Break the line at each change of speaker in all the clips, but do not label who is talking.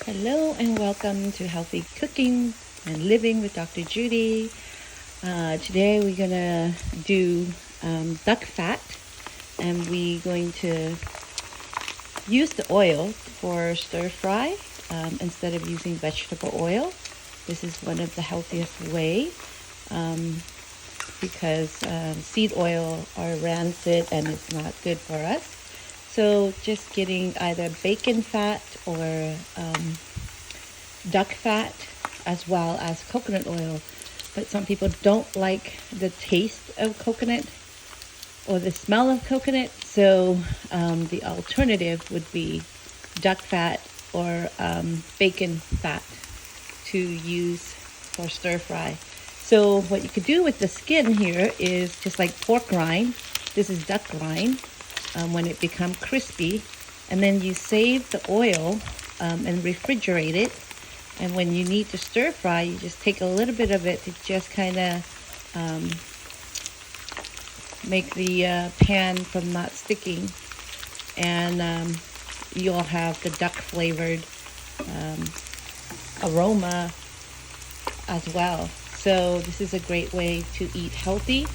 Hello and welcome to Healthy Cooking and Living with Dr. Judy. Today we're gonna do duck fat, and we're going to use the oil for stir fry instead of using vegetable oil. This is one of the healthiest way because seed oil are rancid and it's not good for us. So just getting either bacon fat or duck fat as well as coconut oil. But some people don't like the taste of coconut or the smell of coconut. So the alternative would be duck fat or bacon fat to use for stir fry. So what you could do with the skin here is just like pork rind. This is duck rind. When it becomes crispy, and then you save the oil and refrigerate it, and when you need to stir fry, you just take a little bit of it to just kind of make the pan from not sticking, and you'll have the duck flavored aroma as well. So this is a great way to eat healthy.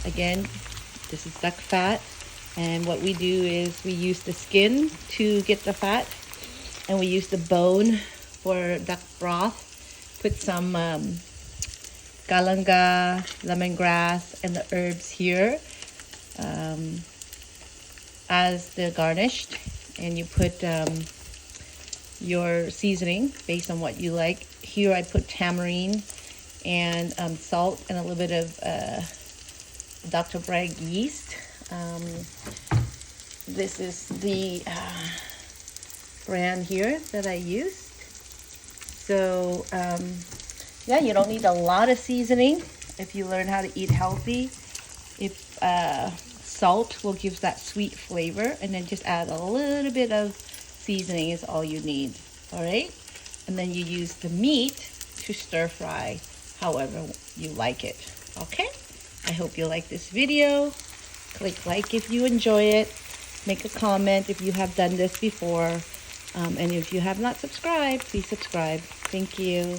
Again, this is duck fat. And what we do is we use the skin to get the fat, and we use the bone for duck broth. Put some galanga, lemongrass, and the herbs here as the garnished. And you put your seasoning based on what you like. Here I put tamarind and salt and a little bit of Dr. Bragg yeast. This is the brand here that I used. So yeah, you don't need a lot of seasoning if you learn how to eat healthy. If salt will give that sweet flavor, and then just add a little bit of seasoning is all you need. All right, and then you use the meat to stir fry however you like it. Okay, I hope you like this video. Click like if you enjoy it. Make a comment if you have done this before. And if you have not subscribed, please subscribe. Thank you.